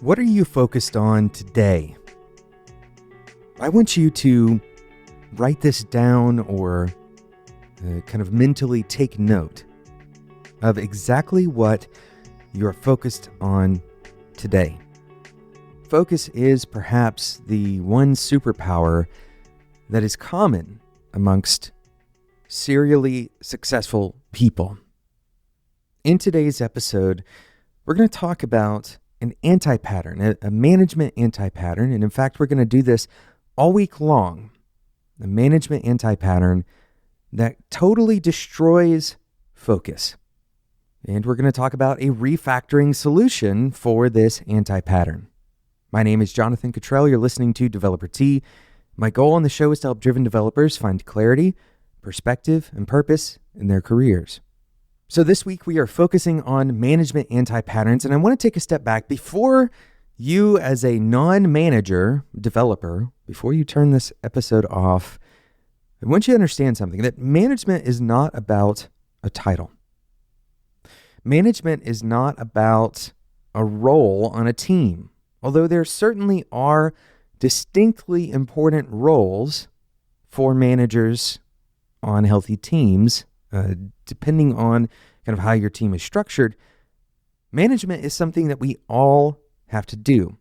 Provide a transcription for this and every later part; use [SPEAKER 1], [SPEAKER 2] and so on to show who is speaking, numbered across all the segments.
[SPEAKER 1] What are you focused on today? I want you to write this down or kind of mentally take note of exactly what you're focused on today. Focus is perhaps the one superpower that is common amongst serially successful people. In today's episode, we're going to talk about an anti-pattern, a management anti-pattern. And in fact, we're going to do this all week long. A management anti-pattern that totally destroys focus. And we're going to talk about a refactoring solution for this anti-pattern. My name is Jonathan Cottrell. You're listening to Developer T. My goal on the show is to help driven developers find clarity, perspective, and purpose in their careers. So this week we are focusing on management anti-patterns, and I want to take a step back before you as a non-manager developer, before you turn this episode off. I want you to understand something, that management is not about a title. Management is not about a role on a team, although there certainly are distinctly important roles for managers on healthy teams. Depending on kind of how your team is structured, management is something that we all have to do.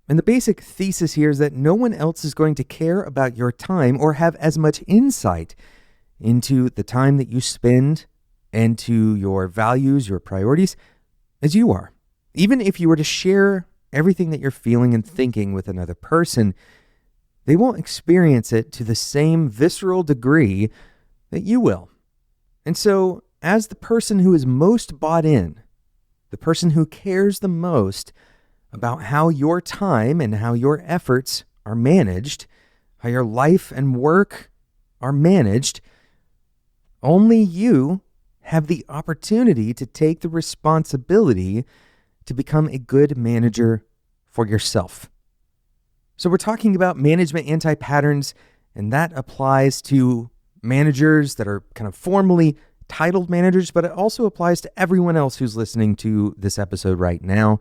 [SPEAKER 1] And the basic thesis here is that no one else is going to care about your time or have as much insight into the time that you spend and to your values, your priorities, as you are. Even if you were to share everything that you're feeling and thinking with another person, they won't experience it to the same visceral degree that you will. And so, as the person who is most bought in, the person who cares the most about how your time and how your efforts are managed, how your life and work are managed, only you have the opportunity to take the responsibility to become a good manager for yourself. So we're talking about management anti-patterns, and that applies to managers that are kind of formally titled managers, but it also applies to everyone else who's listening to this episode right now.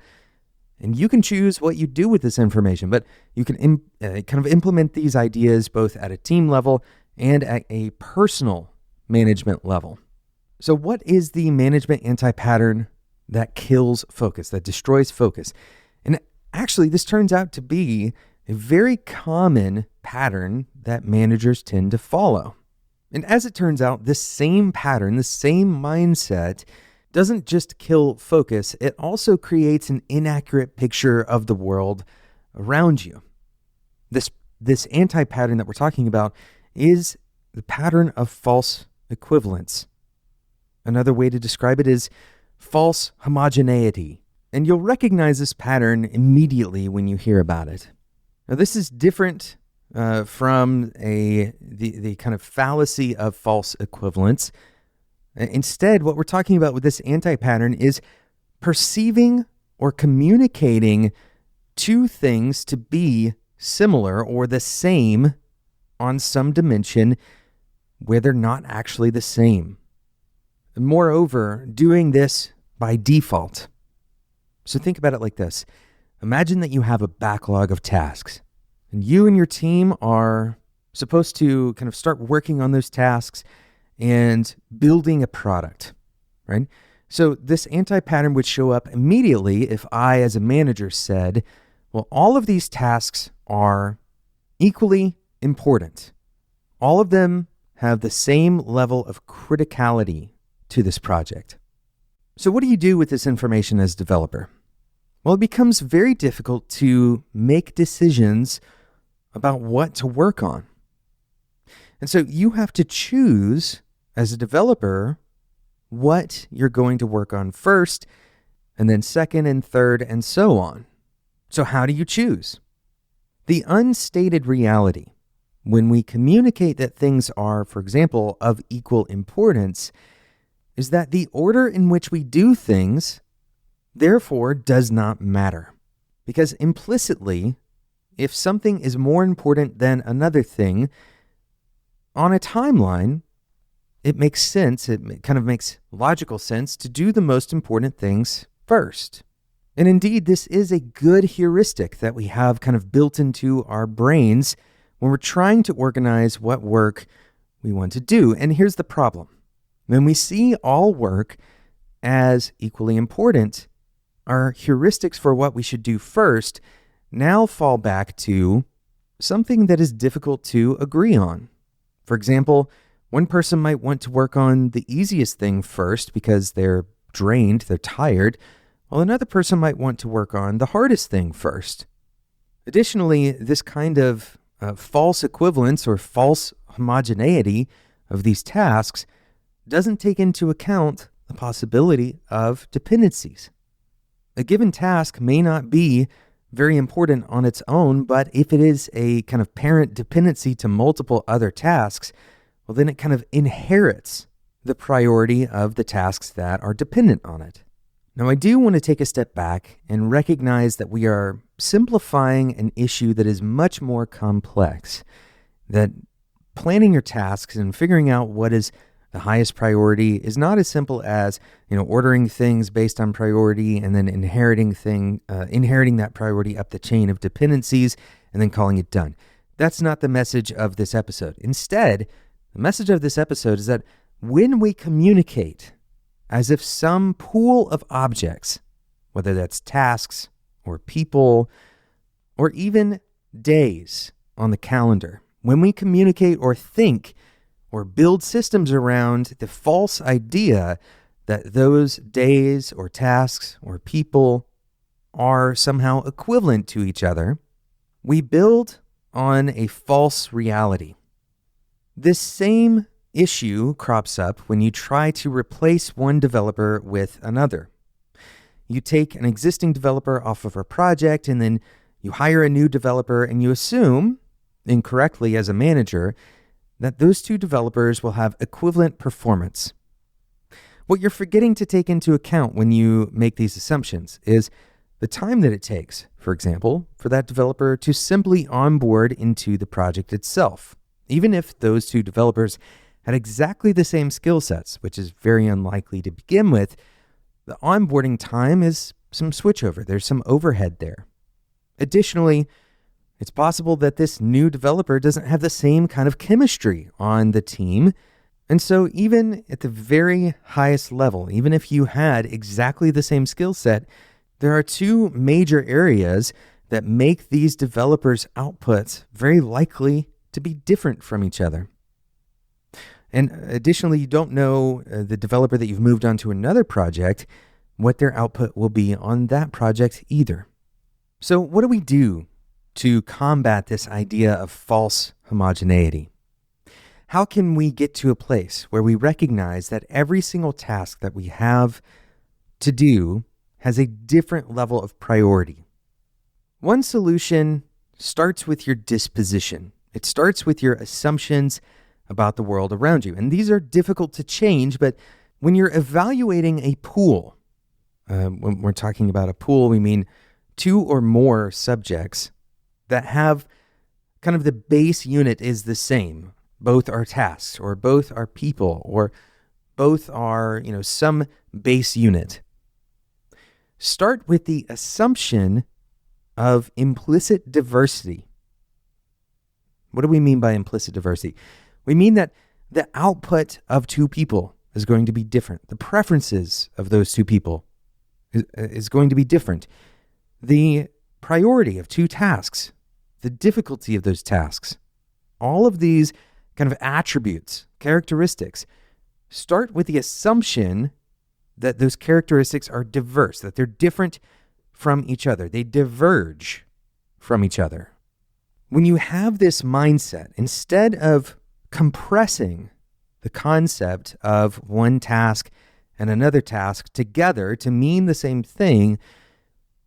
[SPEAKER 1] And you can choose what you do with this information, but you can kind of implement these ideas both at a team level and at a personal management level. So what is the management anti-pattern that kills focus, that destroys focus? And actually, this turns out to be a very common pattern that managers tend to follow. And as it turns out, this same pattern, the same mindset doesn't just kill focus, it also creates an inaccurate picture of the world around you. This anti-pattern that we're talking about is the pattern of false equivalence. Another way to describe it is false homogeneity. And you'll recognize this pattern immediately when you hear about it. Now, this is different from the kind of fallacy of false equivalence. Instead, what we're talking about with this anti-pattern is perceiving or communicating two things to be similar or the same on some dimension where they're not actually the same. And moreover, doing this by default. So think about it like this. Imagine that you have a backlog of tasks. And you and your team are supposed to kind of start working on those tasks and building a product, right? So this anti-pattern would show up immediately if I, as a manager, said, well, all of these tasks are equally important. All of them have the same level of criticality to this project. So what do you do with this information as a developer? Well, it becomes very difficult to make decisions about what to work on. And so you have to choose as a developer what you're going to work on first, and then second and third, and so on. So how do you choose? The unstated reality, when we communicate that things are, for example, of equal importance, is that the order in which we do things, therefore, does not matter. Because implicitly, if something is more important than another thing, on a timeline, it makes sense, it kind of makes logical sense to do the most important things first. And indeed, this is a good heuristic that we have kind of built into our brains when we're trying to organize what work we want to do. And here's the problem. When we see all work as equally important, our heuristics for what we should do first now fall back to something that is difficult to agree on. For example, one person might want to work on the easiest thing first because they're drained, they're tired, while another person might want to work on the hardest thing first. Additionally, this kind of false equivalence or false homogeneity of these tasks doesn't take into account the possibility of dependencies. A given task may not be very important on its own, but if it is a kind of parent dependency to multiple other tasks, well, then it kind of inherits the priority of the tasks that are dependent on it. Now, I do want to take a step back and recognize that we are simplifying an issue that is much more complex, that planning your tasks and figuring out what is the highest priority is not as simple as, ordering things based on priority and then inheriting that priority up the chain of dependencies and then calling it done. That's not the message of this episode. Instead, the message of this episode is that when we communicate as if some pool of objects, whether that's tasks or people or even days on the calendar, when we communicate or think or build systems around the false idea that those days or tasks or people are somehow equivalent to each other, we build on a false reality. This same issue crops up when you try to replace one developer with another. You take an existing developer off of a project and then you hire a new developer and you assume, incorrectly as a manager, that those two developers will have equivalent performance. What you're forgetting to take into account when you make these assumptions is the time that it takes, for example, for that developer to simply onboard into the project itself. Even if those two developers had exactly the same skill sets, which is very unlikely to begin with, the onboarding time is some switchover. There's some overhead there. Additionally, it's possible that this new developer doesn't have the same kind of chemistry on the team. And so even at the very highest level, even if you had exactly the same skill set, there are two major areas that make these developers' outputs very likely to be different from each other. And additionally, you don't know the developer that you've moved on to another project, what their output will be on that project either. So what do we do to combat this idea of false homogeneity? How can we get to a place where we recognize that every single task that we have to do has a different level of priority? One solution starts with your disposition. It starts with your assumptions about the world around you. And these are difficult to change, but when you're evaluating a pool, when we're talking about a pool, we mean two or more subjects that have kind of the base unit is the same. Both are tasks, or both are people, or both are, some base unit. Start with the assumption of implicit diversity. What do we mean by implicit diversity? We mean that the output of two people is going to be different. The preferences of those two people is going to be different. The priority of two tasks, the difficulty of those tasks, all of these kind of attributes, characteristics, start with the assumption that those characteristics are diverse, that they're different from each other. They diverge from each other. When you have this mindset, instead of compressing the concept of one task and another task together to mean the same thing,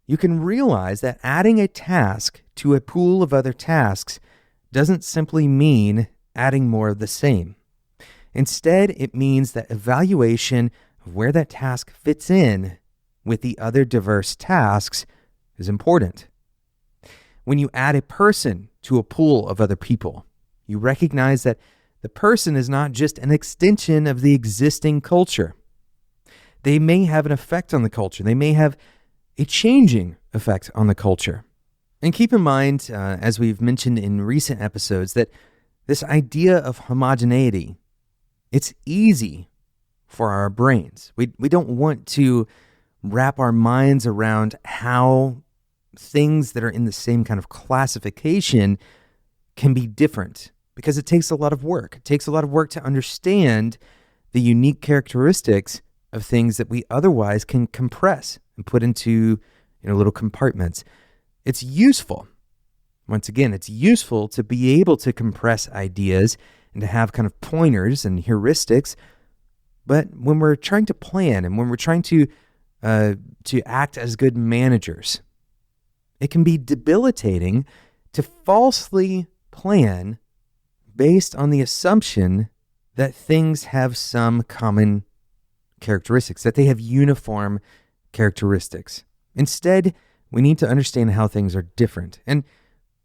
[SPEAKER 1] you can realize that adding a task to a pool of other tasks doesn't simply mean adding more of the same. Instead, it means that evaluation of where that task fits in with the other diverse tasks is important. When you add a person to a pool of other people, you recognize that the person is not just an extension of the existing culture. They may have an effect on the culture. They may have a changing effect on the culture. And keep in mind, as we've mentioned in recent episodes, that this idea of homogeneity, it's easy for our brains. We don't want to wrap our minds around how things that are in the same kind of classification can be different, because it takes a lot of work. It takes a lot of work to understand the unique characteristics of things that we otherwise can compress and put into little compartments. It's useful. Once again, it's useful to be able to compress ideas and to have kind of pointers and heuristics. But when we're trying to plan and when we're trying to act as good managers, it can be debilitating to falsely plan based on the assumption that things have some common characteristics, that they have uniform characteristics. Instead, we need to understand how things are different. And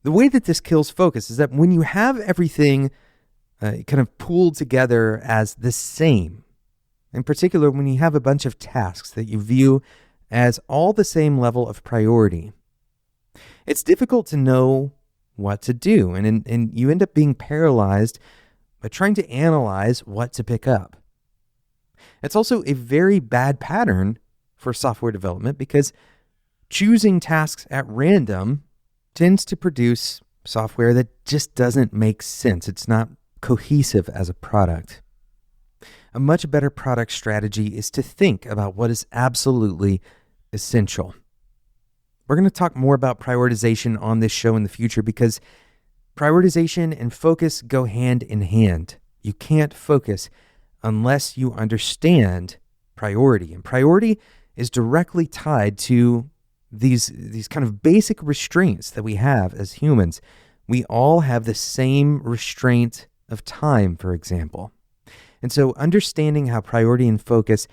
[SPEAKER 1] the way that this kills focus is that when you have everything kind of pooled together as the same, in particular, when you have a bunch of tasks that you view as all the same level of priority, it's difficult to know what to do. And you end up being paralyzed by trying to analyze what to pick up. It's also a very bad pattern for software development because choosing tasks at random tends to produce software that just doesn't make sense. It's not cohesive as a product. A much better product strategy is to think about what is absolutely essential. We're going to talk more about prioritization on this show in the future because prioritization and focus go hand in hand. You can't focus unless you understand priority. And priority is directly tied to these kind of basic restraints that we have as humans. We all have the same restraint of time, for example. And so understanding how priority and focus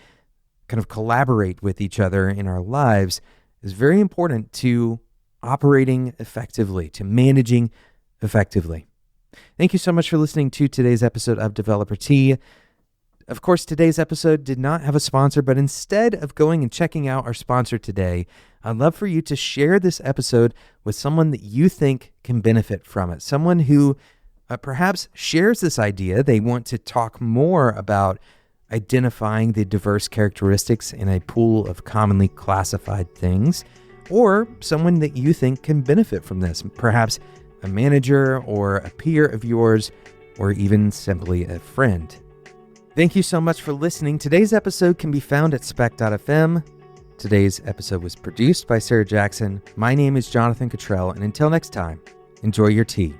[SPEAKER 1] kind of collaborate with each other in our lives is very important to operating effectively, to managing effectively. Thank you so much for listening to today's episode of Developer Tea. Of course, today's episode did not have a sponsor, but instead of going and checking out our sponsor today, I'd love for you to share this episode with someone that you think can benefit from it, someone who perhaps shares this idea. They want to talk more about identifying the diverse characteristics in a pool of commonly classified things, or someone that you think can benefit from this, perhaps a manager or a peer of yours, or even simply a friend. Thank you so much for listening. Today's episode can be found at spec.fm. Today's episode was produced by Sarah Jackson. My name is Jonathan Cottrell, and until next time, enjoy your tea.